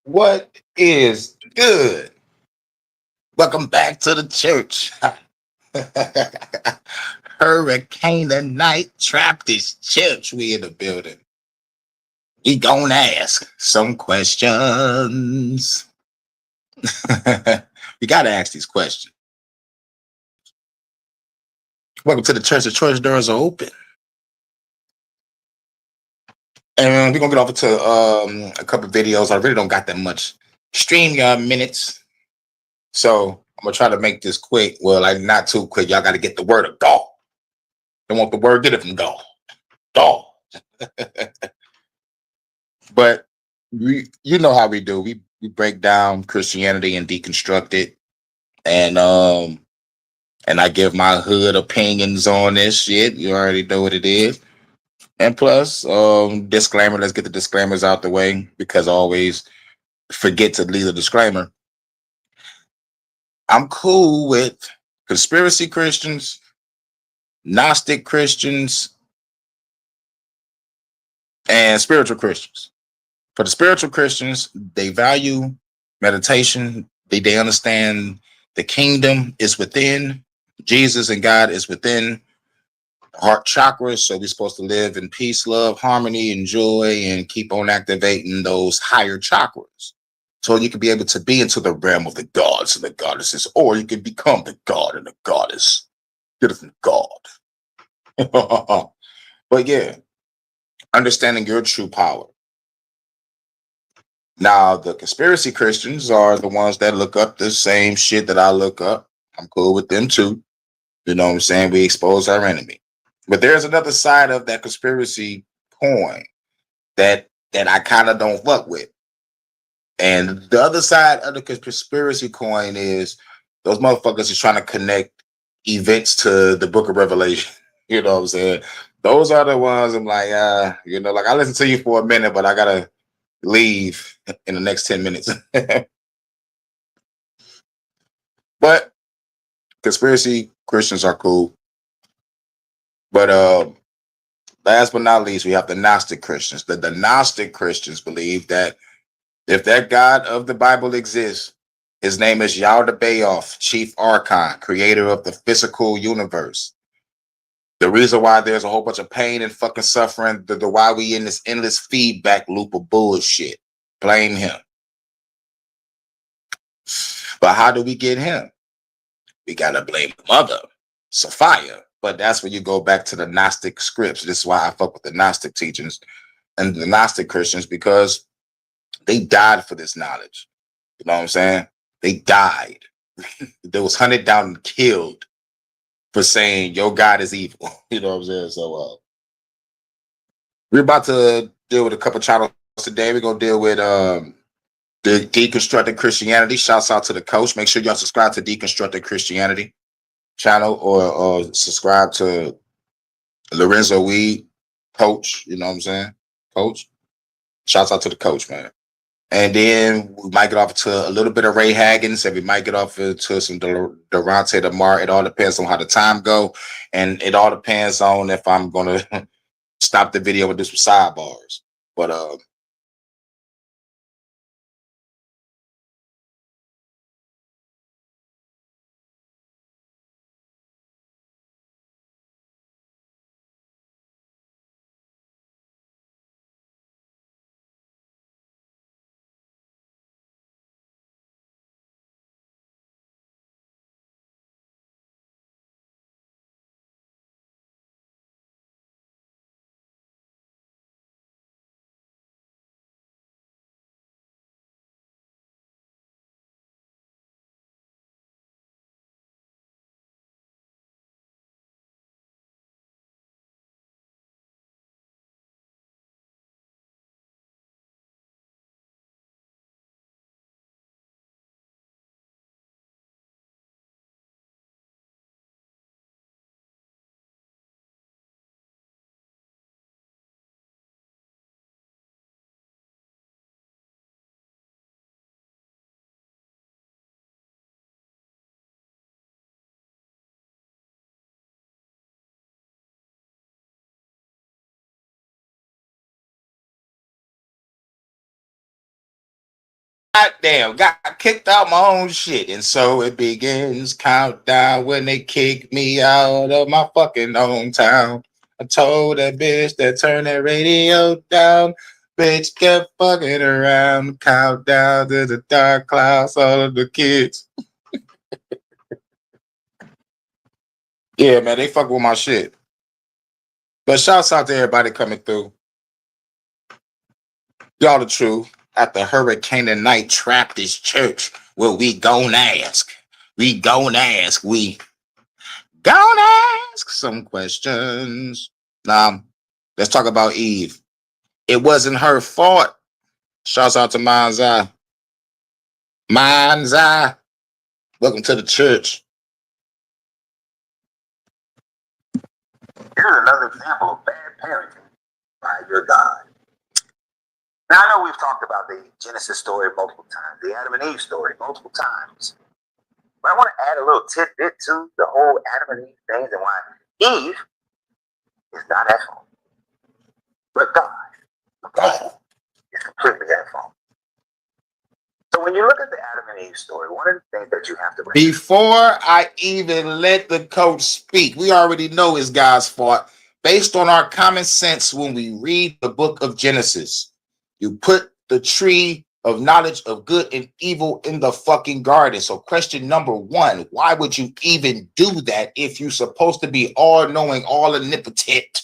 What is good? Welcome back to the church. Hurricane tonight trapped this church. We in the building. We gonna ask some questions. We gotta ask these questions. Welcome to the church. The church doors are open. And we're gonna get off into a couple of videos. I really don't got that much stream minutes. So I'm gonna try to make this quick. Well, like not too quick. Y'all gotta get the word of God. Don't want the word, get it from God. God. But you know how we do. We break down Christianity and deconstruct it. And I give my hood opinions on this shit. You already know what it is. And plus, disclaimer, let's get the disclaimers out the way because I always forget to leave a disclaimer. I'm cool with conspiracy Christians, Gnostic Christians, and spiritual Christians. For the spiritual Christians, they value meditation. They understand the kingdom is within. Jesus and God is within the heart chakras. So we're supposed to live in peace, love, harmony, and joy, and keep on activating those higher chakras. So you can be able to be into the realm of the gods and the goddesses, or you can become the god and the goddess. Get it from God. But yeah, understanding your true power. Now, the conspiracy Christians are the ones that look up the same shit that I look up. I'm cool with them too. You know what I'm saying? We expose our enemy. But there's another side of that conspiracy coin that I kind of don't fuck with. And the other side of the conspiracy coin is those motherfuckers is trying to connect events to the book of Revelation. You know what I'm saying? Those are the ones I'm like, like I listen to you for a minute, but I gotta leave in the next 10 minutes. But conspiracy Christians are cool. But last but not least, we have the Gnostic Christians. The Gnostic Christians believe that if that God of the Bible exists, his name is Yaldabaoth, Chief Archon, creator of the physical universe. The reason why there's a whole bunch of pain and fucking suffering, the why we in this endless feedback loop of bullshit. Blame him. But how do we get him? We gotta blame Mother, Sophia. But that's when you go back to the Gnostic scripts. This is why I fuck with the Gnostic teachings and the Gnostic Christians, because they died for this knowledge. You know what I'm saying? They died. They was hunted down and killed for saying your God is evil. You know what I'm saying? So we're about to deal with a couple channels today. We're gonna deal with the Deconstructed Christianity. Shouts out to the coach. Make sure y'all subscribe to Deconstructed Christianity channel or subscribe to Lorenzo Weed, coach. You know what I'm saying? Coach. Shouts out to the coach, man. And then we might get off to a little bit of Ray Haggins, and we might get off to some Durante DeMar. It all depends on how the time go, and it all depends on if I'm gonna stop the video and do some sidebars. But Goddamn, got kicked out my own shit. And so it begins countdown when they kick me out of my fucking hometown. I told that bitch that turn that radio down. Bitch kept fucking around. Countdown to the dark clouds, all of the kids. Yeah, man, they fuck with my shit. But shouts out to everybody coming through. Y'all the truth. At the Hurykane night trap this church. Well, we gon' ask. We gon' ask. We gon' ask some questions. Now, let's talk about Eve. It wasn't her fault. Shouts out to Mind's Eye. Mind's Eye. Welcome to the church. Here's another example of bad parenting by your God. Now, I know we've talked about the Genesis story multiple times, the Adam and Eve story multiple times. But I want to add a little tidbit to the whole Adam and Eve things and why Eve is not at fault. But God is completely at fault. So when you look at the Adam and Eve story, one of the things that you have to... Before I even let the coach speak, we already know it's God's fault. Based on our common sense when we read the book of Genesis. You put the tree of knowledge of good and evil in the fucking garden. So question number one, why would you even do that if you're supposed to be all-knowing, all-omnipotent,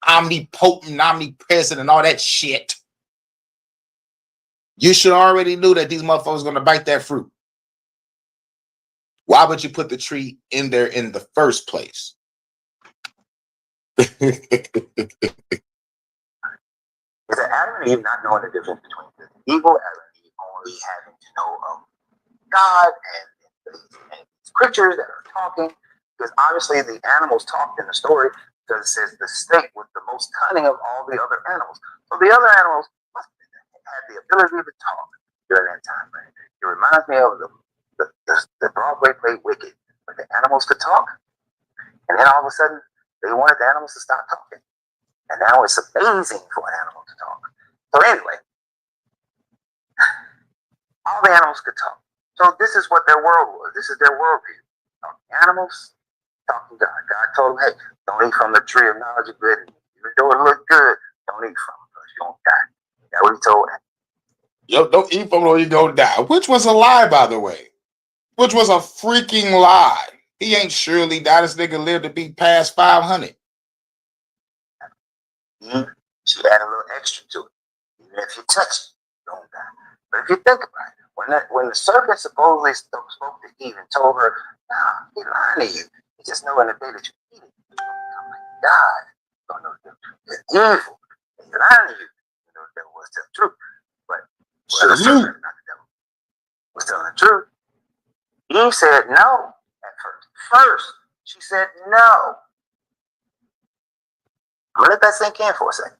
omnipotent, omnipresent, and all that shit? You should already knew that these motherfuckers going to bite that fruit. Why would you put the tree in there in the first place? Is that Adam and Eve not knowing the difference between the evil Adam and Eve only having to know of God and these creatures that are talking? Because obviously the animals talked in the story because it says the snake was the most cunning of all the other animals. So the other animals must have had the ability to talk during that time frame. It reminds me of the Broadway play Wicked, where the animals could talk. And then all of a sudden, they wanted the animals to stop talking. And now it's amazing for an animal to talk. So anyway, all the animals could talk. So this is what their world was. This is their worldview. Animals talking to God. God told them, hey, don't eat from the tree of knowledge of good. Even though it looked good, don't eat from it because you won't die. That's what he told them. Yo, don't eat from it or you gonna die. Which was a lie, by the way. Which was a freaking lie. He ain't surely died. This nigga lived to be past 500. She add a little extra to it. Even if you touch it, you don't die. But if you think about it, when the serpent supposedly spoke to Eve and told her, nah, he's lying to you. You just know in the day that you eat it, you become like God. You don't know the truth. You're evil. He's lying to you. You know the devil was telling the truth. But the serpent, not the devil, was telling the truth. Eve said no at first. First, she said no. I'm gonna let that sink in for a second.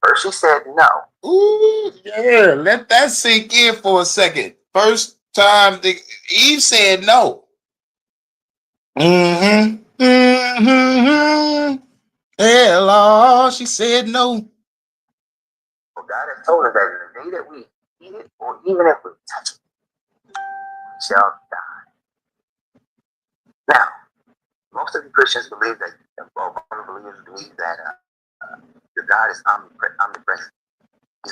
First, she said no. Ooh, yeah, let that sink in for a second. First time Eve said no. Mm-hmm. Yeah, Lord, she said no. Well, God has told us that in the day that we eat it, or even if we touch it, we shall die. Now, most of the Christians believe that, or believers believe that the God is omnipresent.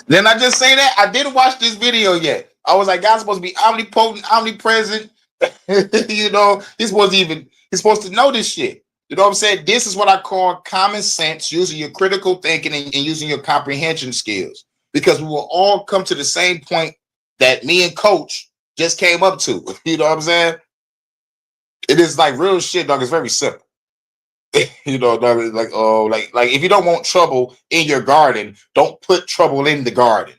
Then I just say that I didn't watch this video yet. I was like, God's supposed to be omnipotent, omnipresent. You know, he's supposed to know this shit. You know what I'm saying? This is what I call common sense, using your critical thinking and using your comprehension skills. Because we will all come to the same point that me and Coach just came up to. You know what I'm saying? It is like real shit, dog. It's very simple. You know, like if you don't want trouble in your garden, don't put trouble in the garden.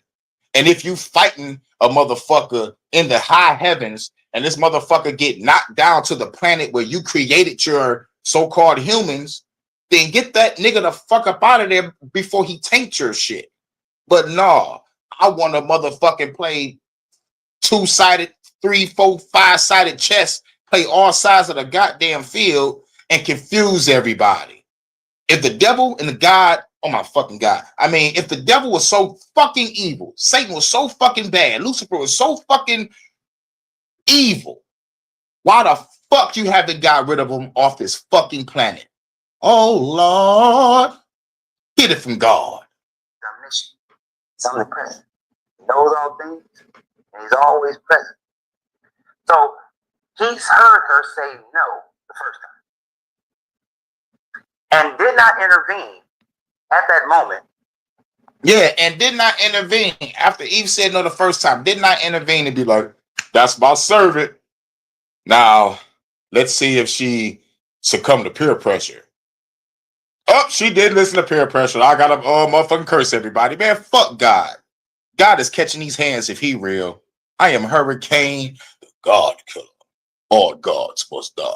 And if you fighting a motherfucker in the high heavens and this motherfucker get knocked down to the planet where you created your so-called humans, then get that nigga the fuck up out of there before he taints your shit. But no, I want to motherfucking play 2-sided, 3, 4, 5-sided chess, play all sides of the goddamn field and confuse everybody. If the devil and the God Oh my fucking God. I mean, if the devil was so fucking evil, Satan was so fucking bad, Lucifer was so fucking evil, why the fuck you haven't got rid of him off this fucking planet? Oh Lord. Get it from God. Omniscient. He's omnipresent. He knows all things, and he's always present. So he's heard her say no the first time and did not intervene at that moment. Yeah, and did not intervene after Eve said no the first time. Did not intervene and be like, that's my servant. Now, let's see if she succumbed to peer pressure. Oh, she did listen to peer pressure. I got to motherfucking curse everybody. Man, fuck God. God is catching these hands if he real. I am Hurykane, the God killer. All gods must die.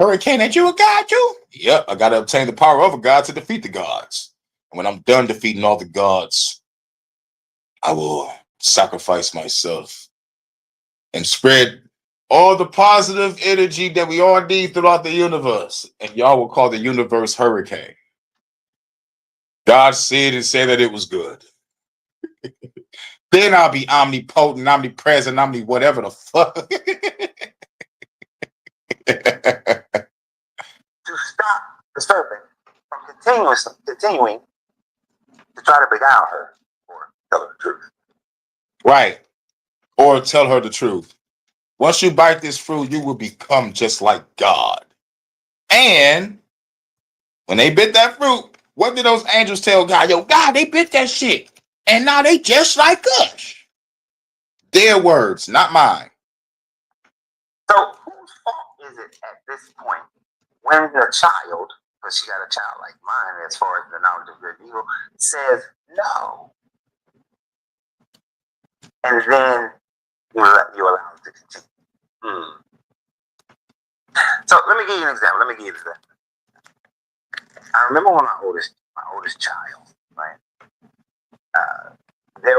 Hurykane, ain't you a god, you? Yep, I got to obtain the power of a god to defeat the gods. And when I'm done defeating all the gods, I will sacrifice myself and spread all the positive energy that we all need throughout the universe. And y'all will call the universe Hurykane. God said and said that it was good. Then I'll be omnipotent, omnipresent, whatever the fuck. To stop the serpent from continuing to try to beguile her or tell her the truth. Right. Or tell her the truth. Once you bite this fruit, you will become just like God. And when they bit that fruit, what did those angels tell God? Yo, God, they bit that shit. And now they just like us. Their words, not mine. So whose fault is it at this point when the child, because she got a child like mine as far as the knowledge of good and evil, says no? And then you allow it to continue. So let me give you an example. I remember when my oldest child, right? We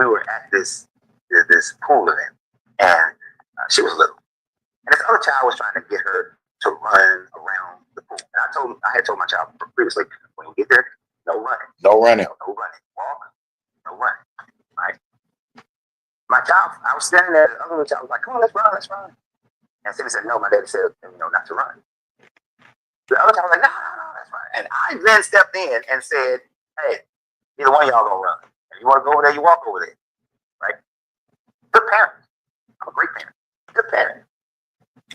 were at this pool event, and she was little, and this other child was trying to get her to run around the pool. And I had told my child previously, when you get there, no running, No running, walk, no running, right? My child, I was standing there, the other child was like, "Come on, let's run." And Cindy said, "No." My daddy said, not to run." The other child was like, "No, that's right." And I then stepped in and said, "Hey, either one of y'all gonna run. If you want to go over there, you walk over there." Right? Good parent. I'm a great parent. Good parent.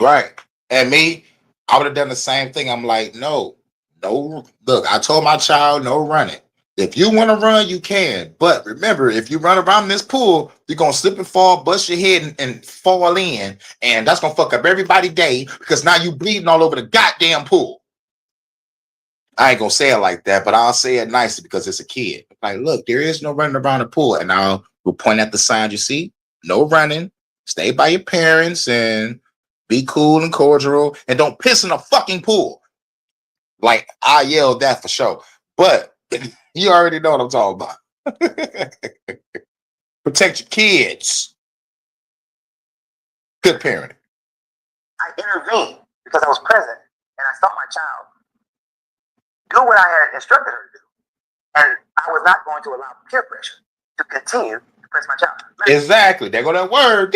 Right. And me, I would have done the same thing. I'm like, no. Look, I told my child, no running. If you want to run, you can. But remember, if you run around this pool, you're going to slip and fall, bust your head and fall in. And that's going to fuck up everybody's day because now you bleeding all over the goddamn pool. I ain't going to say it like that, but I'll say it nicely because it's a kid. Like, look, there is no running around the pool. And we'll point at the sign you see. No running. Stay by your parents and be cool and cordial. And don't piss in a fucking pool. Like, I yelled that for sure. But you already know what I'm talking about. Protect your kids. Good parenting. I intervened because I was present and I saw my child do what I had instructed her to do. And I was not going to allow peer pressure to continue to press my child. Exactly. There go that word.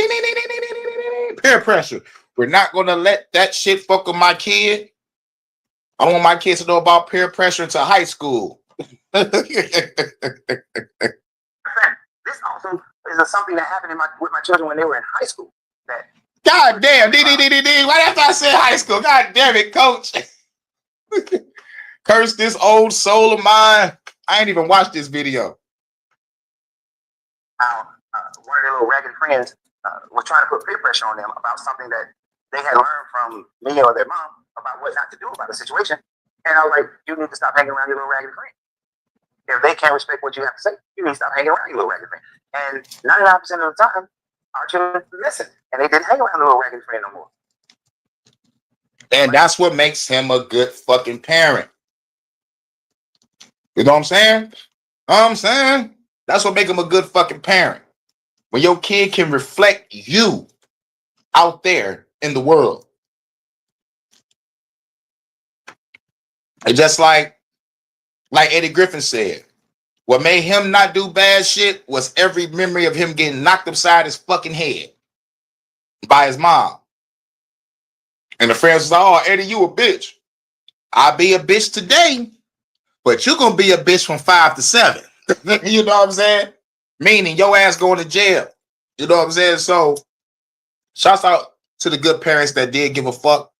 Peer pressure. We're not going to let that shit fuck with my kid. I don't want my kids to know about peer pressure until high school. This also is something that happened with my children when they were in high school. God damn, right after I said high school, god damn it, coach. Curse this old soul of mine. I ain't even watched this video. One of their little ragged friends was trying to put peer pressure on them about something that they had learned from me or their mom about what not to do about the situation. And I was like, you need to stop hanging around your little ragged friend. If they can't respect what you have to say, you need to stop hanging around your little ragged friend. And 99% of the time, our children listen, and they didn't hang around the little ragged friend no more. And that's what makes him a good fucking parent. You know what I'm saying? That's what makes him a good fucking parent. When your kid can reflect you out there in the world. It's just like Like Eddie Griffin said, what made him not do bad shit was every memory of him getting knocked upside his fucking head by his mom. And the friends was like, oh, Eddie, you a bitch. I'll be a bitch today, but you're going to be a bitch from 5 to 7. You know what I'm saying? Meaning your ass going to jail. You know what I'm saying? So shouts out to the good parents that did give a fuck.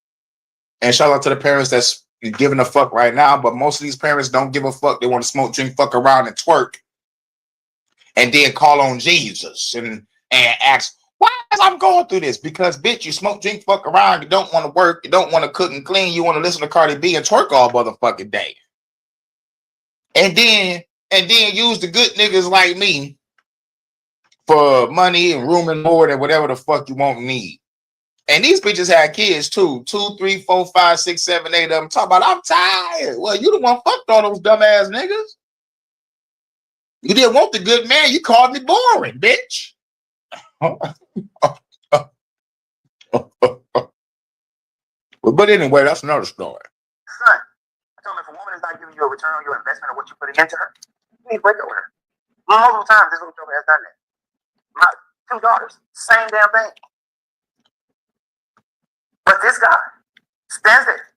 And shout out to the parents that's giving a fuck right now. But most of these parents don't give a fuck. They want to smoke, drink, fuck around, and twerk. And then call on Jesus and ask, why is I'm going through this? Because, bitch, you smoke, drink, fuck around. You don't want to work. You don't want to cook and clean. You want to listen to Cardi B and twerk all motherfucking day. And then use the good niggas like me for money and room and board and whatever the fuck you want and need. And these bitches had kids too. 2, 3, 4, 5, 6, 7, 8 of them. Talk about, I'm tired. Well, you the one fucked all those dumbass niggas. You didn't want the good man. You called me boring, bitch. But anyway, that's another story. Son, I told him if a woman is not giving you a return on your investment or what you put into her, you need to break up with her. Multiple times this little joker has done that. My 2 daughters, same damn thing. But this guy stands there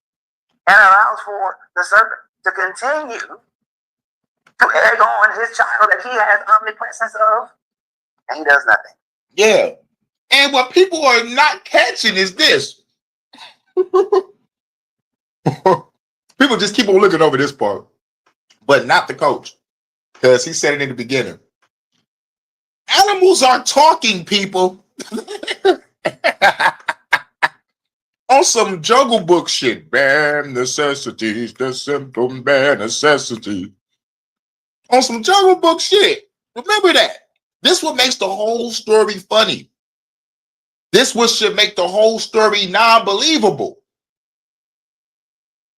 and allows for the serpent to continue to egg on his child that he has omnipresence of, and he does nothing. Yeah. And what people are not catching is this. People just keep on looking over this part, but not the coach, because he said it in the beginning. Animals are talking, people. On some Jungle Book shit. Bare necessities, the simple bare necessities. On some Jungle Book shit. Remember that. This what makes the whole story funny. This what should make the whole story non-believable.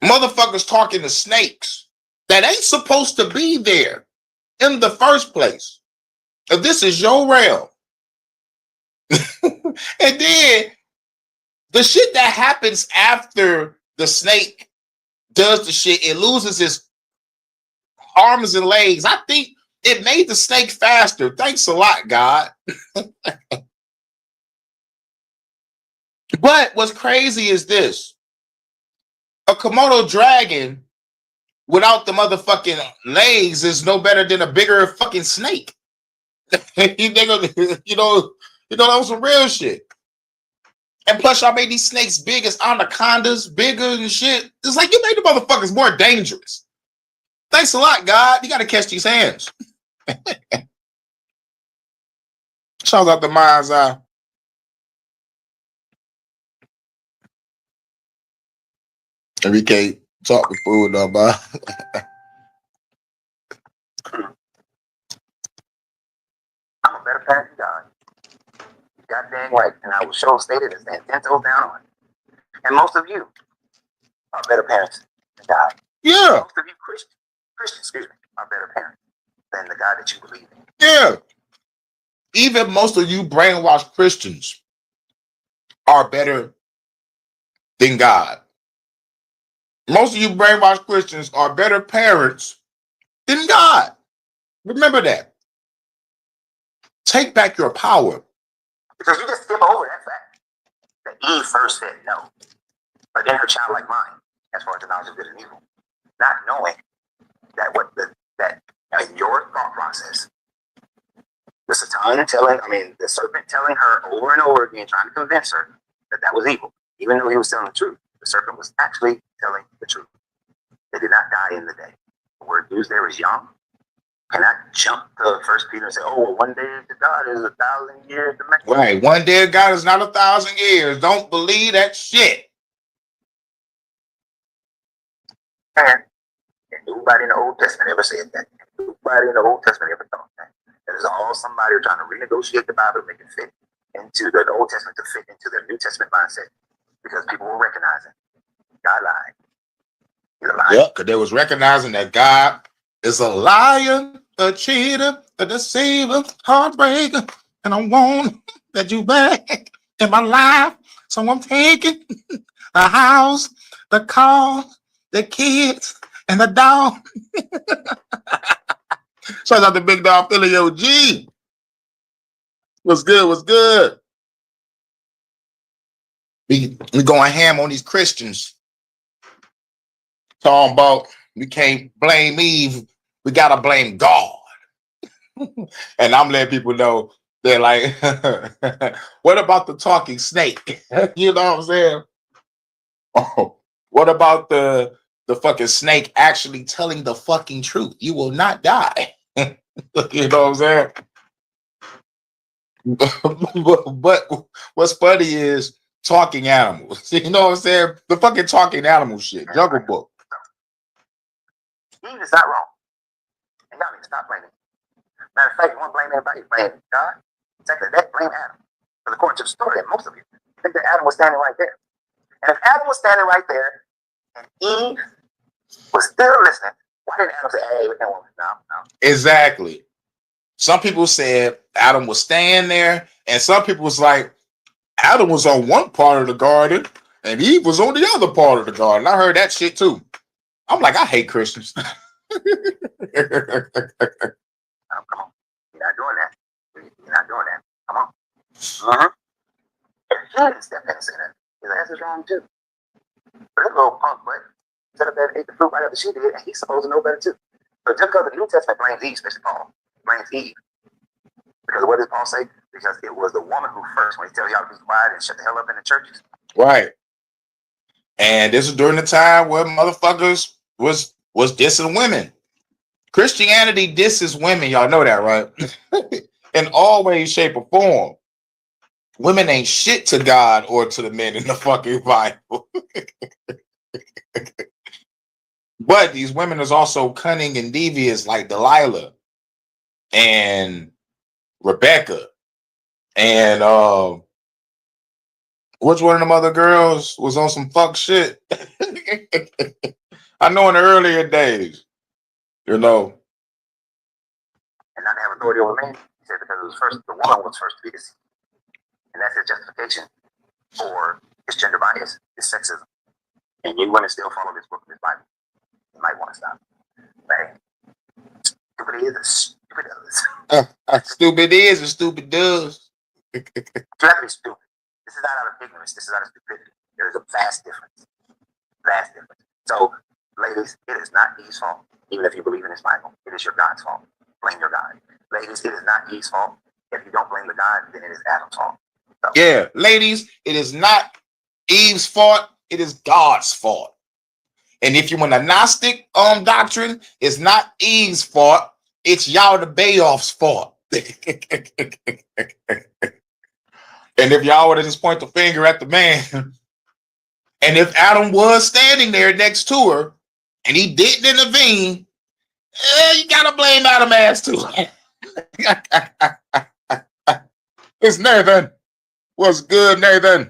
Motherfuckers talking to snakes that ain't supposed to be there in the first place. If this is your realm. And then the shit that happens after the snake does the shit, it loses its arms and legs. I think it made the snake faster. Thanks a lot, God. But what's crazy is this. A Komodo dragon without the motherfucking legs is no better than a bigger fucking snake. You know, that was some real shit. And plus, y'all made these snakes big as anacondas, bigger and shit. It's like you made the motherfuckers more dangerous. Thanks a lot, God. You got to catch these hands. Shout out to Mind's Eye. Hurykane, talk the food up, bro. I'm a better parent than God. God dang right. And I will show stated as and 10 toes down on it. And most of you are better parents than God. Yeah. Most of you Christians, are better parents than the God that you believe in. Yeah. Even most of you brainwashed Christians are better than God. Most of you brainwashed Christians are better parents than God. Remember that. Take back your power. Because you just skip over that fact that Eve first said no. But then her childlike mind, as far as the knowledge of good and evil, not knowing that in your thought process, the serpent telling her over and over again, trying to convince her that was evil, even though he was telling the truth. The serpent was actually telling the truth. They did not die in the day. The word used there is young. Cannot jump to 1 Peter and say, oh, well, one day to God is 1,000 years to man. Right. One day to God is not 1,000 years. Don't believe that shit. And nobody in the Old Testament ever said that. Nobody in the Old Testament ever thought that. That is all somebody trying to renegotiate the Bible to make it fit into the Old Testament to fit into their New Testament mindset. Because people were recognizing God lied. He's a liar. Yep, because they was recognizing that God is a liar, a cheater, a deceiver, heartbreaker, and I want that you back in my life. So I'm taking the house, the car, the kids, And the dog. Shout out to Big Dog Philly OG. What's good? What's good? We going ham on these Christians. Talking about we can't blame Eve. We gotta blame God. And I'm letting people know they're like, what about the talking snake? You know what I'm saying? Oh, what about the fucking snake actually telling the fucking truth? You will not die. You know what I'm saying? But what's funny is talking animals. You know what I'm saying? The fucking talking animal shit. Jungle Book. Eve is not wrong. And y'all need to stop blaming. Matter of fact, you want to blame anybody, blame God. Exactly that, blame Adam. Because according to the story, and most of you think that Adam was standing right there. And if Adam was standing right there and Eve was still listening, why didn't Adam say, hey, no? Exactly. Some people said Adam was staying there, and some people was like, Adam was on one part of the garden and Eve was on the other part of the garden. I heard that shit too. I'm like, I hate Christians. Come on. You're not doing that. You're not doing that. Come on. Mm-hmm. If he didn't step in and say that, his ass is wrong too. But this little punk butt set up there and ate the fruit right after she did, and he's supposed to know better too. So just because the New Testament blames Eve, especially Paul, blames Eve. Because what did Paul say? Because it was the woman who first, when he tells y'all to be quiet and shut the hell up in the churches. Right. And this was during the time where motherfuckers was dissing women. Christianity disses women, y'all know that, right? In all ways, shape, or form. Women ain't shit to God or to the men in the fucking Bible. But these women is also cunning and devious, like Delilah and Rebecca. And which one of them other girls was on some fuck shit? I know in the earlier days, you know. And not to have authority over men, he said, because it was first, the woman was first to be deceived. And that's his justification for his gender bias, his sexism. And you women still follow this book and this Bible. You might want to stop. Right? Stupid is, stupid does. Stupid is and stupid does. You have to be stupid. This is not out of ignorance. This is out of stupidity. There is a vast difference. Vast difference. So, ladies, it is not Eve's fault. Even if you believe in this Bible, it is your God's fault. Blame your God. Ladies, it is not Eve's fault. If you don't blame the God, then it is Adam's fault. So, yeah, ladies, it is not Eve's fault. It is God's fault. And if you want a Gnostic doctrine, it's not Eve's fault. It's y'all the Bayoff's fault. And if y'all would have just point the finger at the man, and if Adam was standing there next to her and he didn't intervene, you gotta blame Adam ass too. It's Nathan. What's good, Nathan?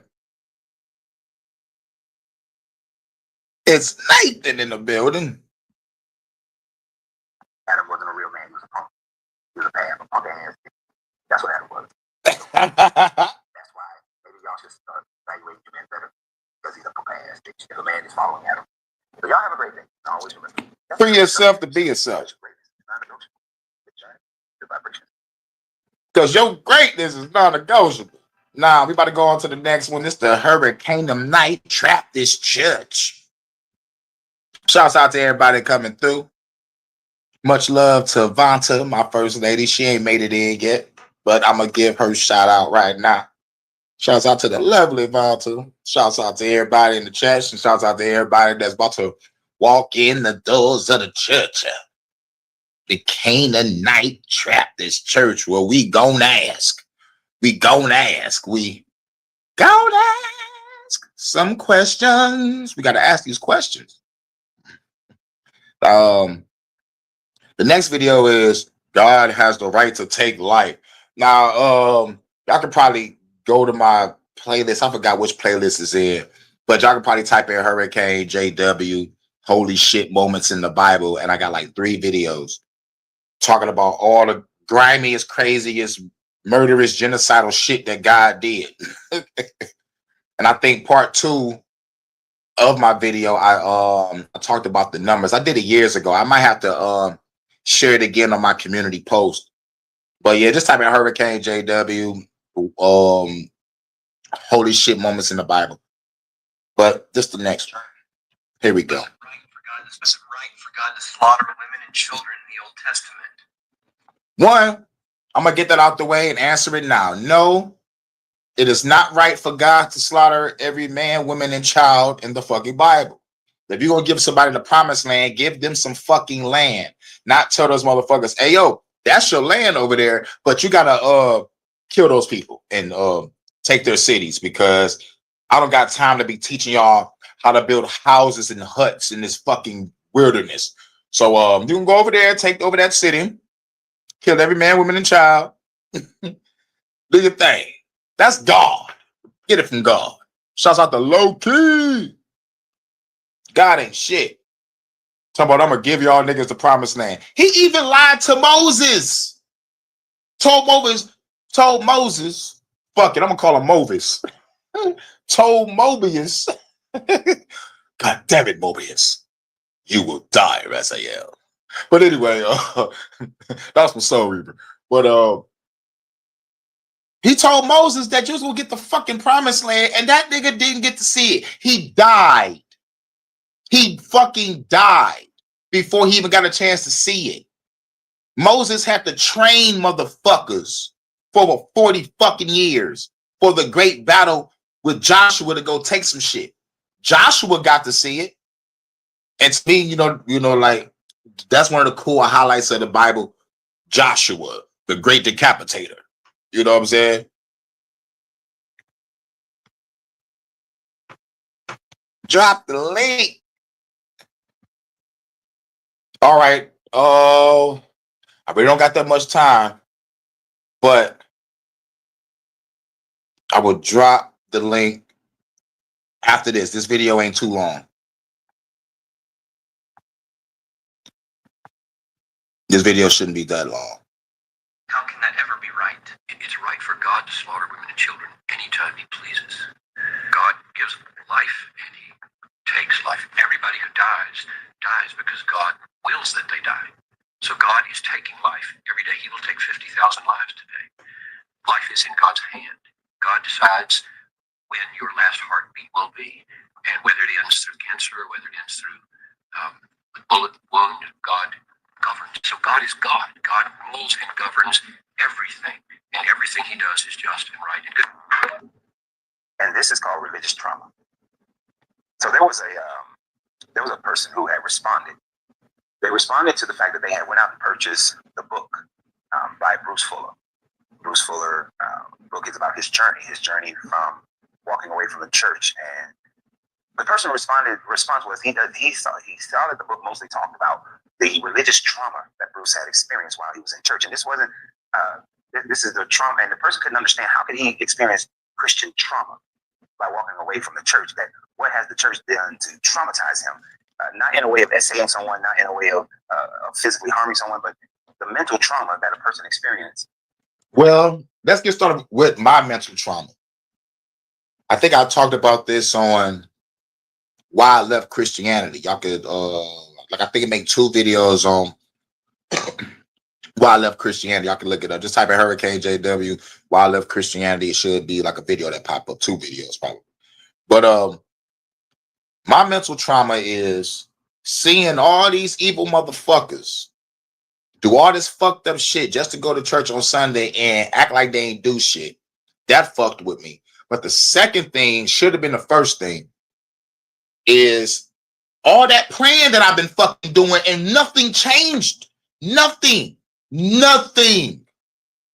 It's Nathan in the building. Adam wasn't a real man. He was a punk. He was a punk ass. That's what Adam was. That's why maybe y'all should start evaluating your man better, because he's a punk ass bitch. If a man is following Adam. So y'all have a great day. Always remember. Free yourself to be yourself. Because your greatness is non-negotiable. Now, we about to go on to the next one. This is the Hurykane Night Trap This Church. Shouts out to everybody coming through. Much love to Vanta, my first lady. She ain't made it in yet, but I'm going to give her a shout out right now. Shouts out to the lovely Vanta. Shouts out to everybody in the chat. And shouts out to everybody that's about to walk in the doors of the church. The Canaanite Trap This Church, where we gonna ask. We gonna ask. We gonna ask some questions. We got to ask these questions. The next video is God has the right to take life. Now, y'all can probably go to my playlist. I forgot which playlist is in, but y'all can probably type in Hurykane JW Holy Shit Moments in the Bible, and I got like 3 videos talking about all the grimiest, craziest, murderous, genocidal shit that God did. And I think part 2 of my video, I talked about the numbers. I did it years ago. I might have to share it again on my community post. But yeah, just type in Hurykane JW, holy shit moments in the Bible. But just the next one. Here we go. Was it right for God to slaughter women and children in the Old Testament? One, I'm gonna get that out the way and answer it now. No, it is not right for God to slaughter every man, woman, and child in the fucking Bible. If you're gonna give somebody the promised land, give them some fucking land. Not tell those motherfuckers, hey yo, that's your land over there, but you gotta kill those people and take their cities, because I don't got time to be teaching y'all how to build houses and huts in this fucking wilderness. So you can go over there, take over that city, kill every man, woman, and child. Do your thing. That's God. Get it from God. Shouts out to Low Key. God ain't shit. Talking about I'm gonna give y'all niggas the promised land. He even lied to Moses. Told Moses, fuck it, I'm gonna call him Mobius. Told Mobius, God damn it, Mobius, you will die, Raziel. But anyway, that's for Soul Reaper. But he told Moses that you was gonna get the fucking promised land, and that nigga didn't get to see it. He died. He fucking died before he even got a chance to see it. Moses had to train motherfuckers for over 40 fucking years for the great battle with Joshua to go take some shit. Joshua got to see it. And to me, you know, like, that's one of the cool highlights of the Bible. Joshua, the great decapitator. You know what I'm saying? Drop the link. All right. Oh, I really don't got that much time, but I will drop the link after this. This video ain't too long. This video shouldn't be that long. How can that ever be right? It's right for God to slaughter women and children anytime he pleases. God gives life and he takes life. Everybody who dies because God wills that they die. So God is taking life. Every day he will take 50,000 lives today. Life is in God's hand. God decides when your last heartbeat will be, and whether it ends through cancer or whether it ends through a bullet wound. God governs. So God is God. God rules and governs everything, and everything he does is just and right and good. And this is called religious trauma. So there was a person who had responded. They responded to the fact that they had went out and purchased the book by Bruce Fuller. Bruce Fuller book is about his journey from walking away from the church. And the person response was he saw that the book mostly talked about the religious trauma that Bruce had experienced while he was in church. And this wasn't this is the trauma, and the person couldn't understand how could he experience Christian trauma by walking away from the church. That what has the church done to traumatize him? Not in a way of essaying someone, not in a way of physically harming someone, but the mental trauma that a person experienced. Well, let's get started with my mental trauma. I think I talked about this on why I left Christianity. Y'all could I think it made 2 videos on why I left Christianity. Y'all can look it up. Just type in Hurykane JW, why I left Christianity. It should be like a video that pop up, 2 videos probably. But my mental trauma is seeing all these evil motherfuckers do all this fucked up shit just to go to church on Sunday and act like they ain't do shit. That fucked with me. But the second thing should have been the first thing is all that praying that I've been fucking doing and nothing changed. Nothing.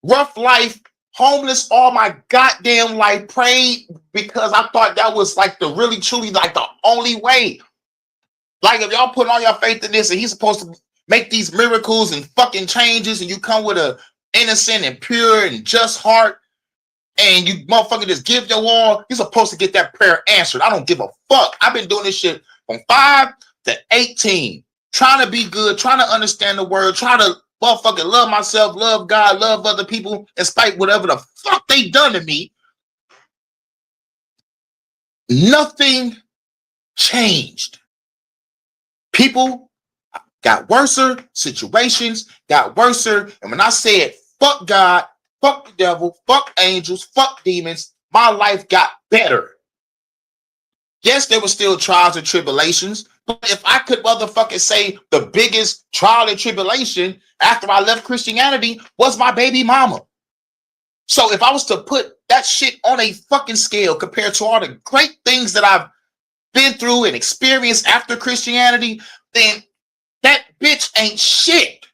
Rough life, homeless all my goddamn life, prayed because I thought that was like the really truly like the only way. Like if y'all put all your faith in this and he's supposed to make these miracles and fucking changes, and you come with a innocent and pure and just heart, and you motherfucker just give your all, you're supposed to get that prayer answered. I don't give a fuck. I've been doing this shit from 5 to 18, trying to be good, trying to understand the word, trying to motherfucking love myself, love God, love other people, in spite whatever the fuck they done to me. Nothing changed. People got worser, situations got worser. And when I said fuck God, fuck the devil, fuck angels, fuck demons, my life got better. Yes, there were still trials and tribulations, but if I could motherfucking say the biggest trial and tribulation after I left Christianity was my baby mama. So if I was to put that shit on a fucking scale compared to all the great things that I've been through and experienced after Christianity, then that bitch ain't shit.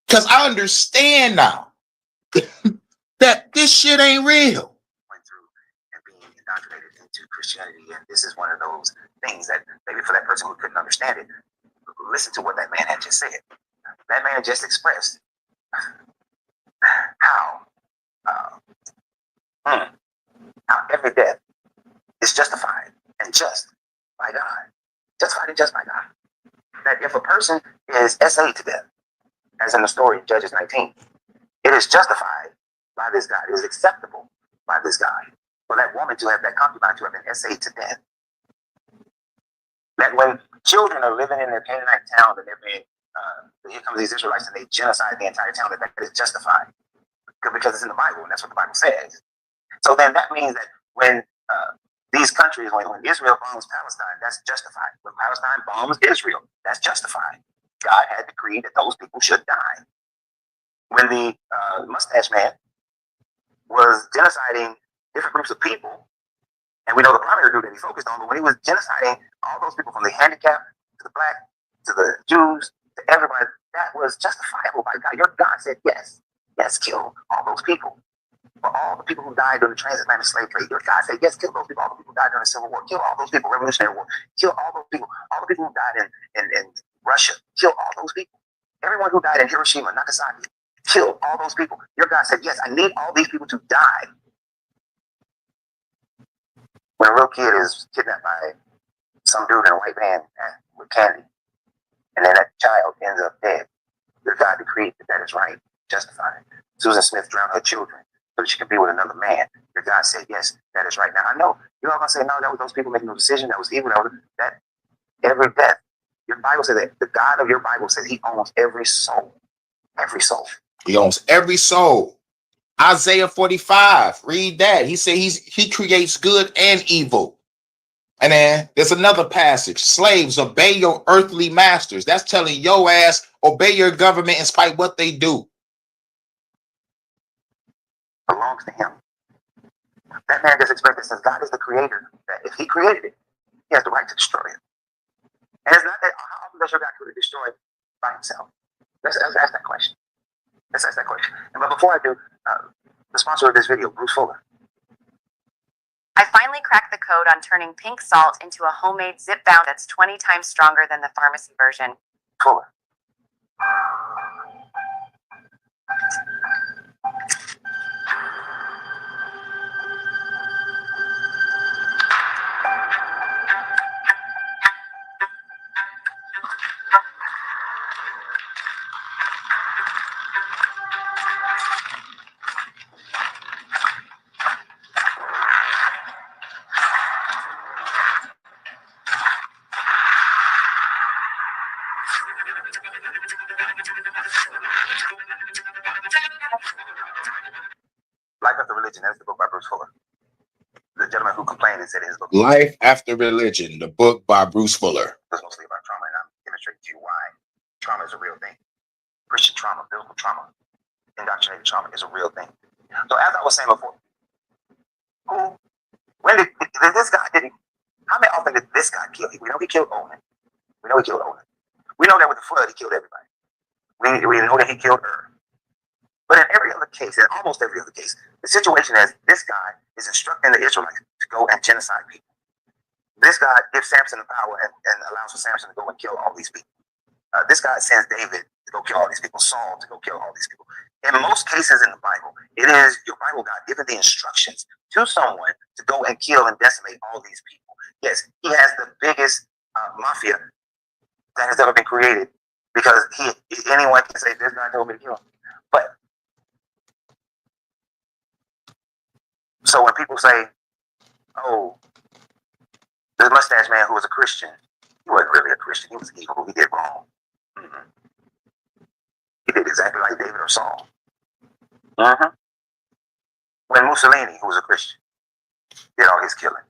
Because I understand now that this shit ain't real. Went through and being indoctrinated into Christianity, and this is one of those things that maybe for that person who couldn't understand it, listen to what that man had just said. That man just expressed how every death is justified and just by God. Justified and just by God. That if a person is SA'd to death, as in the story in Judges 19, it is justified by this God. It is acceptable by this God for that woman to have, that concubine to have been SA'd to death. That when children are living in their Canaanite town and they're being, here comes these Israelites and they genocide the entire town, that is justified because it's in the Bible and that's what the Bible says. So then that means that when these countries, when Israel bombs Palestine, that's justified. When Palestine bombs Israel, that's justified. God had decreed that those people should die. When the mustache man was genociding different groups of people, and we know the primary group that he focused on, but when he was genociding all those people from the handicapped to the black to the Jews to everybody, that was justifiable by God. Your God said, yes, kill all those people. For all the people who died during the transatlantic slave trade, your God said, yes, kill those people. All the people who died during the Civil War, kill all those people, Revolutionary War, kill all those people who died in Russia, kill all those people. Everyone who died in Hiroshima, Nagasaki, kill all those people. Your God said, yes, I need all these people to die. When a real kid is kidnapped by some dude in a white van with candy, and then that child ends up dead, your God decreed that is right, justified. Susan Smith drowned her children so that she could be with another man. Your God said, yes, that is right. Now, I know you're all going to say, no, that was those people making no decision. That was evil. That every death. Your Bible said that the God of your Bible said he owns every soul. Every soul. He owns every soul. Isaiah 45, read that. He said he creates good and evil. And then there's another passage. Slaves, obey your earthly masters. That's telling your ass, obey your government in spite of what they do. Belongs to him. That man just expressed it, says God is the creator. That if he created it, he has the right to destroy it. And it's not that, how often does your God destroy it by himself? Let's ask that question. Let's ask that question. But before I do, the sponsor of this video, Bruce Fuller. I finally cracked the code on turning pink salt into a homemade zip bound that's 20 times stronger than the pharmacy version. Fuller. Life After Religion, that's the book by Bruce Fuller. The gentleman who complained and said in his book, Life After Religion, the book by Bruce Fuller. It's mostly about trauma, and I'm demonstrating to you why trauma is a real thing. Christian trauma, biblical trauma, indoctrinated trauma is a real thing. So as I was saying before, when did this guy, how many often did this guy kill? We know he killed Onan. We know that with the flood, he killed everybody. We know that he killed Ur. But in every other case, in almost every other case, the situation is this guy is instructing the Israelites to go and genocide people. This guy gives Samson the power and allows for Samson to go and kill all these people. This guy sends David to go kill all these people, Saul to go kill all these people. In most cases in the Bible, it is your Bible God giving the instructions to someone to go and kill and decimate all these people. Yes, he has the biggest mafia that has ever been created because anyone can say, this guy told me to kill him. But so when people say, oh, This mustache man who was a Christian, he wasn't really a Christian. He was evil. He did wrong. Mm-hmm. He did exactly like David or Saul. Mm-hmm. When Mussolini, who was a Christian, did all his killing.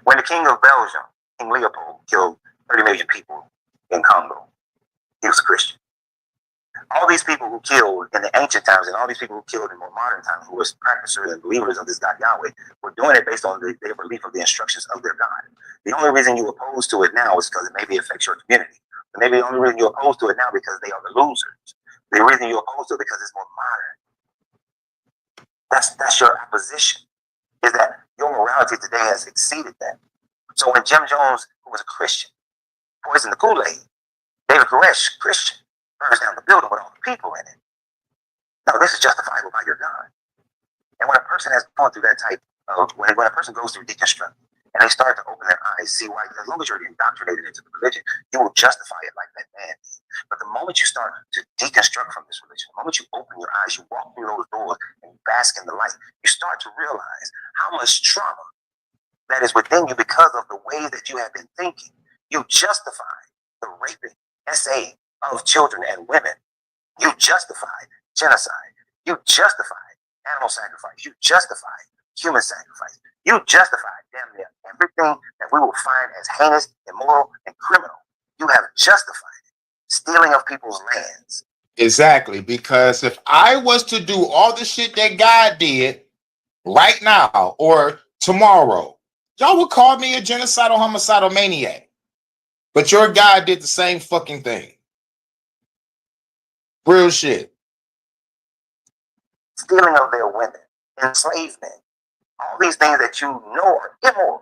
When the king of Belgium, King Leopold, killed 30 million people in Congo, he was a Christian. All these people who killed in the ancient times and all these people who killed in more modern times who were practices and believers of this God Yahweh were doing it based on their belief of the instructions of their God. The only reason you oppose to it now is because it maybe affects your community. Or maybe the only reason you oppose to it now because they are the losers. The reason you oppose to it because it's more modern. That's your opposition, is that your morality today has exceeded that. So when Jim Jones, who was a Christian, poisoned the Kool-Aid, David Koresh, Christian, burns down the building with all the people in it. No, this is justifiable by your God. And when a person has gone through that type of, when a person goes through deconstruct and they start to open their eyes, see why, as long as you're indoctrinated into the religion, you will justify it like that man did. But the moment you start to deconstruct from this religion, the moment you open your eyes, you walk through those doors and you bask in the light, you start to realize how much trauma that is within you because of the way that you have been thinking. You justify the raping, SA of children and women. You justify genocide. You justify animal sacrifice. You justify human sacrifice. You justify damn near everything that we will find as heinous, immoral, and criminal. You have justified it. Stealing of people's lands. Exactly, because if I was to do all the shit that God did right now or tomorrow, y'all would call me a genocidal, homicidal maniac. But your God did the same fucking thing. Real shit. Stealing of their women, enslavement, all these things that you know are immoral,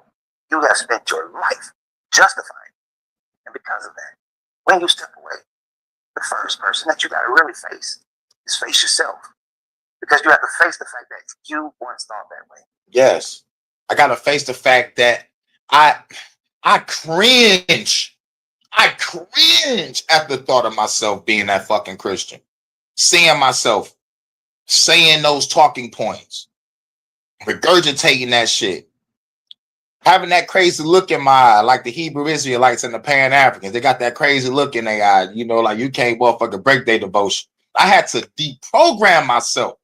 you have spent your life justifying. And because of that, when you step away, the first person that you got to really face is face yourself. Because you have to face the fact that you once thought that way. Yes. I got to face the fact that I cringe. I cringe at the thought of myself being that fucking Christian. Seeing myself saying those talking points, regurgitating that shit, having that crazy look in my eye, like the Hebrew Israelites and the Pan-Africans. They got that crazy look in their eye, you know, like you can't motherfucking break their devotion. I had to deprogram myself.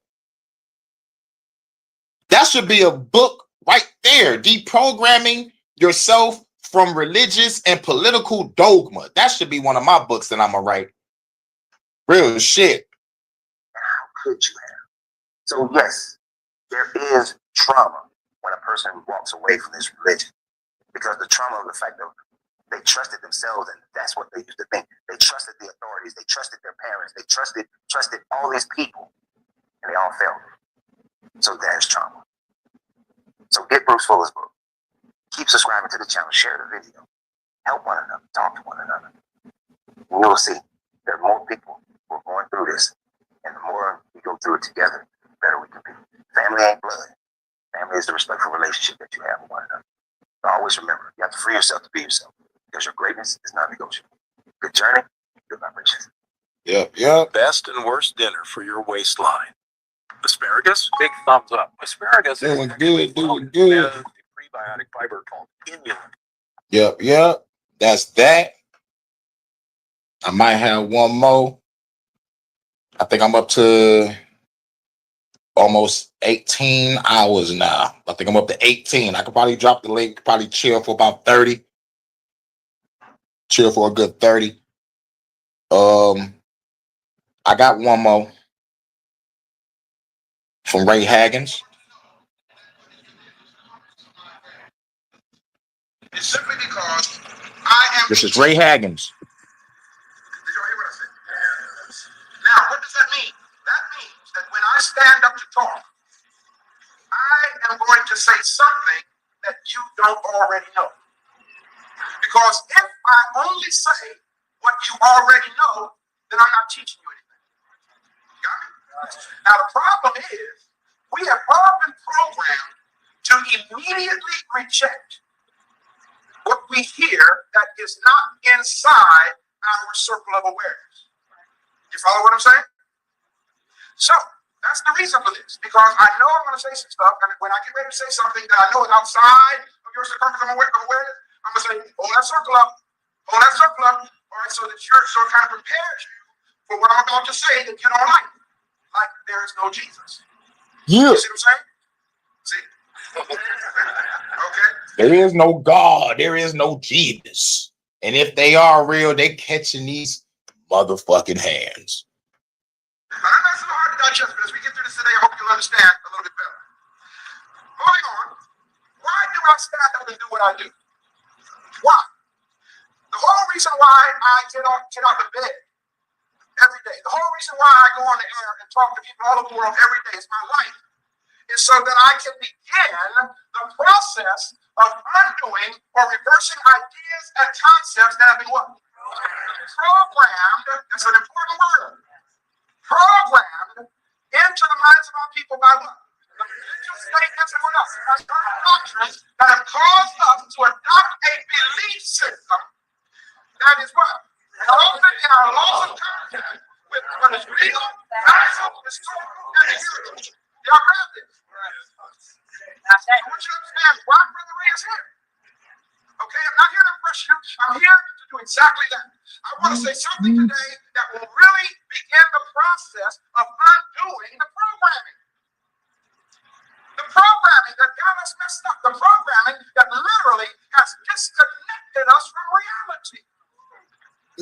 That should be a book right there. Deprogramming yourself from religious and political dogma. That should be one of my books that I'm gonna write. Real shit. How could you have? So yes, there is trauma when a person walks away from this religion, because the trauma of the fact that they trusted themselves, and that's what they used to think. They trusted the authorities, they trusted their parents, they trusted all these people, and they all failed. So there's trauma. So get Bruce Fuller's book. Keep subscribing to the channel, share the video, help one another, talk to one another. And you'll see there are more people who are going through this, and the more we go through it together, the better we can be. Family ain't blood. Family is the respectful relationship that you have with one another. So always remember, you have to free yourself to be yourself, because your greatness is not negotiable. Good journey, good vibrations. Yep. Best and worst dinner for your waistline. Asparagus? Big thumbs up. Asparagus is Doing actually good. a prebiotic fiber called inulin. Yep. That's that. I might have one more. I think I'm up to almost 18 hours now. I think I'm up to 18. I could probably drop the link, probably chill for about 30. Chill for a good 30. I got one more from Ray Haggins. It's simply because this is Ray Haggins. Did you hear what I said? Now, what does that mean? That means that when I stand up to talk, I am going to say something that you don't already know. Because if I only say what you already know, then I'm not teaching you anything. Got me? Now, the problem is, we have all been programmed to immediately reject what we hear that is not inside our circle of awareness. You follow what I'm saying? So that's the reason for this, because I know I'm going to say some stuff, and when I get ready to say something that I know is outside of your circumference of awareness, I'm gonna say, hold that circle up, hold that circle up. All right, so that so it kind of prepares you for what I'm about to say that you don't like. Like there is no Jesus. Yeah. You see what I'm saying? See? Okay. There is no God. There is no Jesus. And if they are real, they catching these motherfucking hands. But I'm not so hard to digest, but as we get through this today, I hope you'll understand a little bit better. Moving on. Why do I stand up and do what I do? Why? The whole reason why I get out of bed every day, the whole reason why I go on the air and talk to people all over the world every day is my life, is so that I can begin the process of undoing or reversing ideas and concepts that have been what? Programmed, that's an important word, programmed into the minds of our people by what? The religious statements and what else? Certain doctrines that have caused us to adopt a belief system that is what? Grounded in our laws of contact with what is real, natural, historical, and empirical. Y'all grab this. I want you to understand why Brother Ray is here. Okay, I'm not here to impress you. I'm here to do exactly that. I want to say something today that will really begin the process of undoing the programming. The programming that got us messed up. The programming that literally has disconnected us from reality.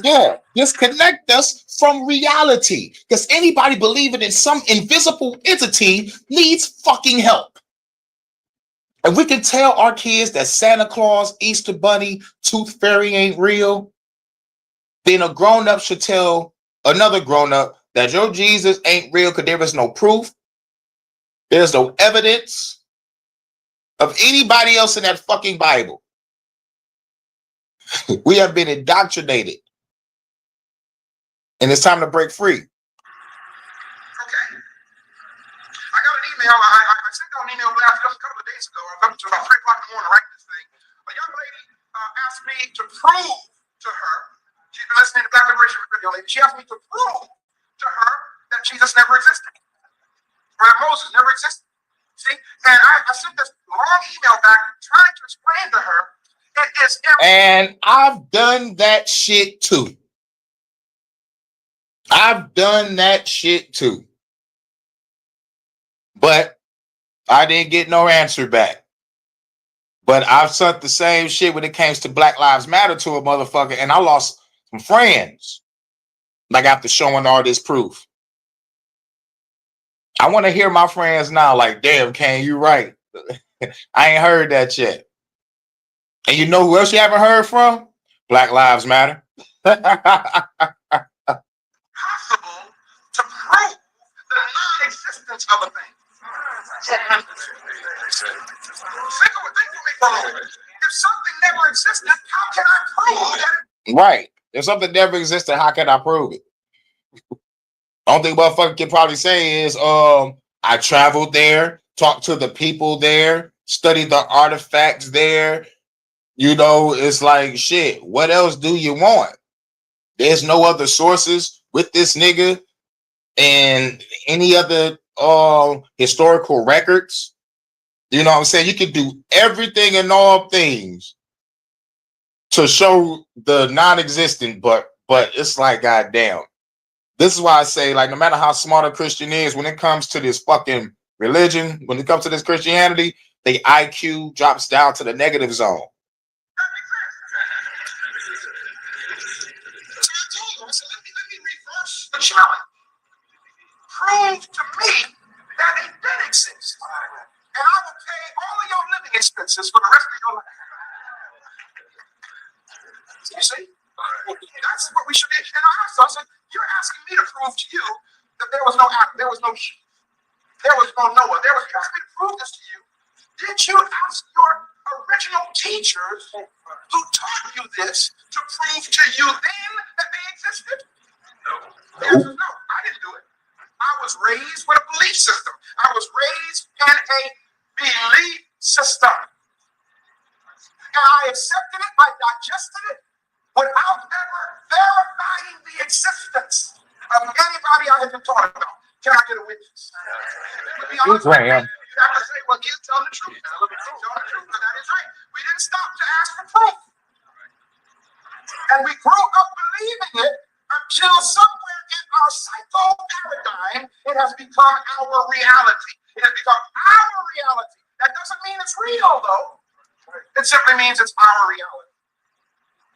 Yeah, disconnect us from reality. Because anybody believing in some invisible entity needs fucking help. And we can tell our kids that Santa Claus, Easter Bunny, Tooth Fairy ain't real. Then a grown-up should tell another grown-up that your Jesus ain't real because there is no proof. There's no evidence of anybody else in that fucking Bible. We have been indoctrinated. And it's time to break free. Okay. I got an email. I sent out an email last just a couple of days ago. I was up to about 3 o'clock in the morning writing this thing. A young lady asked me to prove to her, she's been listening to Black Liberation Radio lately, she asked me to prove to her that Jesus never existed. Or that Moses never existed. See? And I sent this long email back trying to explain to her it is and I've done that shit too. I've done that shit too. But I didn't get no answer back. But I've sent the same shit when it came to Black Lives Matter to a motherfucker, and I lost some friends. Like after showing all this proof. I want to hear my friends now, like, damn, Kane, you right. I ain't heard that yet. And you know who else you haven't heard from? Black Lives Matter. possible to prove the non-existence of a thing. Think with me for a moment. If something never existed, how can I prove that? Right. If something never existed, how can I prove it? Only thing motherfucker can probably say is, I traveled there, talked to the people there, studied the artifacts there. You know, it's like, shit, what else do you want? There's no other sources with this nigga and any other historical records. You know what I'm saying? You can do everything and all things to show the non-existent, but it's like, goddamn. This is why I say, like, no matter how smart a Christian is, when it comes to this fucking religion, when it comes to this Christianity, the IQ drops down to the negative zone. So let me reverse the challenge. Prove to me that it did exist, and I will pay all of your living expenses for the rest of your life. You see? That's what we should be. And I said, you're asking me to prove to you that there was no Adam, there was no Eve, there was no Noah. You're asking me to prove this to you. Did you ask your original teachers who taught you this to prove to you then that they existed? No. The answer is no. I didn't do it. I was raised with a belief system. I was raised in a belief system. And I accepted it, I digested it, without ever verifying the existence of anybody I had been taught about. Can I get a witness? To be honest with you, you have to say, well, he's telling the truth. Tell the truth, because that is right. We didn't stop to ask for proof. And we grew up believing it until somewhere in our psycho paradigm, it has become our reality. It has become our reality. That doesn't mean it's real, though. It simply means it's our reality.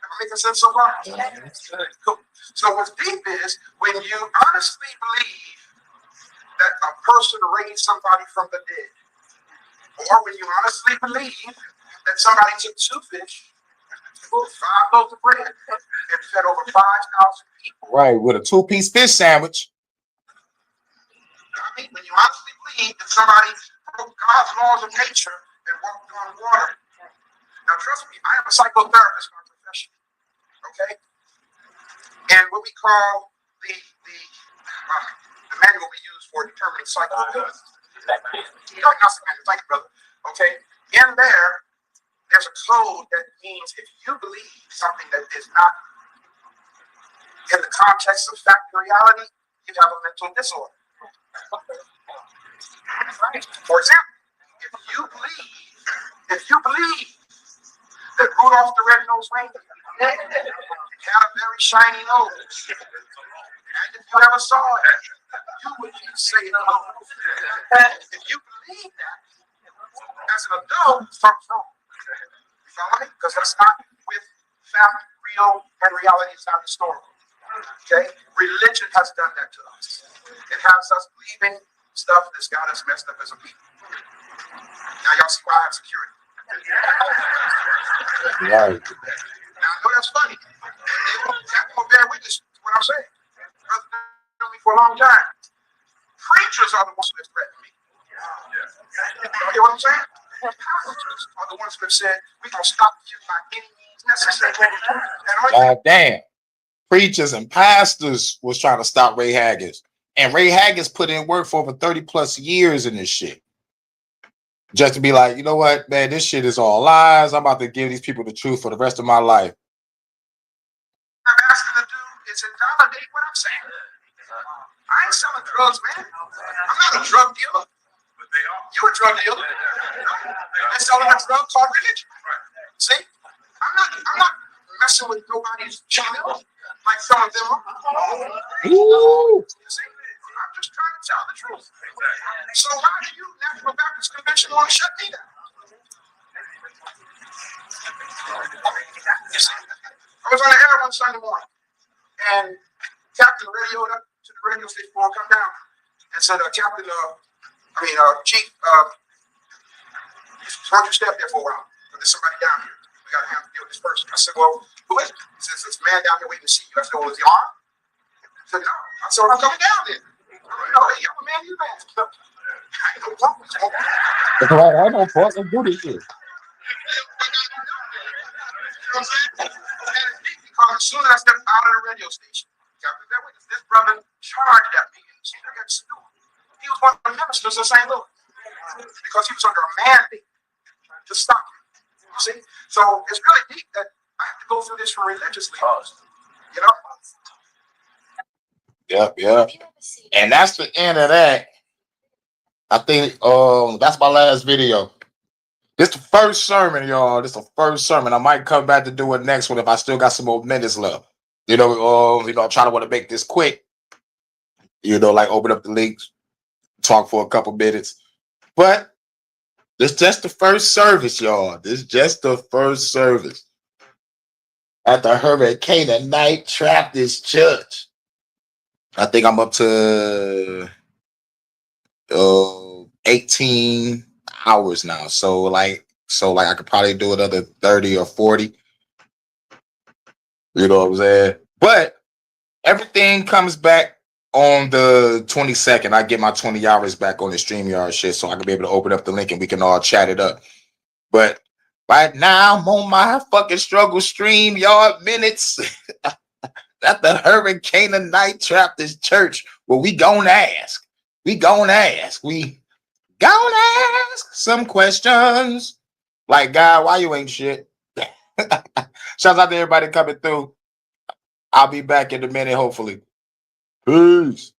Am I making sense so far? Cool. So what's deep is when you honestly believe that a person raised somebody from the dead, or when you honestly believe that somebody took 2 fish, 5 loaves of bread, and fed over 5,000 people. Right, with a 2-piece fish sandwich. I mean, when you honestly believe that somebody broke God's laws of nature and walked on water. Now, trust me, I am a psychotherapist by profession. Okay? And what we call the manual we use for determining psychotherapy. Diagnostic manual, thank you, brother. Okay? In there's a code that means if you believe something that is not in the context of fact and reality, you have a mental disorder. For example, if you believe that Rudolph the Red-Nosed Reindeer had a very shiny nose, and if you ever saw it, you would say no. If you believe that, as an adult, something's wrong. You follow me? Because that's not with fact, real, and reality is not historical. Okay? Religion has done that to us. It has us believing stuff that's got us messed up as a people. Now y'all see why I have security. Right. Now I know that's funny. That will bear witness to what I'm saying. Brother known me for a long time. Preachers are the ones that threaten me. You hear what I'm saying? Pastors are the ones that said, we're going to stop you by any means necessary. God damn. Preachers and pastors was trying to stop Ray Haggis. And Ray Haggis put in work for over 30 plus years in this shit. Just to be like, you know what, man, this shit is all lies. I'm about to give these people the truth for the rest of my life. What I'm asking to do is invalidate what I'm saying. I ain't selling drugs, man. I'm not a drug dealer. You're a drug dealer. They're selling a drug called religion. See? I'm not messing with nobody's child like some of them are. You see? I'm just trying to tell the truth. So why do you National Baptist Convention want to shut me down? You see? I was on the air one Sunday morning, and Captain radioed up to the radio station before I come down and said, Chief, why don't you stay up there for a while? There's somebody down here. We got to have to deal with this person. I said, well, who is it? He says, this man down here waiting to see you. I said, well, is he armed? He said, no. I said, well, I'm coming down then. No, hey, I'm a man, you man. I ain't no problem. Right, I don't fucking do this shit. You know what I'm saying? And it's deep because as soon as I stepped out of the radio station, this brother charged at me and said, I got to do it. He was one of the ministers of St. Louis because he was under a mandate to stop him. You see? So it's really deep that I have to go through this for religious leaders. You know? Yep. And that's the end of that. I think that's my last video. This the first sermon, y'all. This the first sermon. I might come back to do a next one if I still got some more minutes left. I'm trying to want to make this quick. Like open up the links, talk for a couple minutes. But this just the first service, y'all. This just the first service at the Hurykane Night Trappist Church. I think I'm up to 18 hours now. So I could probably do another 30 or 40. You know what I'm saying? But everything comes back on the 22nd. I get my 20 hours back on the StreamYard shit so I can be able to open up the link and we can all chat it up. But right now I'm on my fucking struggle StreamYard minutes at the Hurykane Night Trappist Church where we gonna ask. We gonna ask some questions. Like, God, why you ain't shit? Shouts out to everybody coming through. I'll be back in a minute, hopefully. Peace.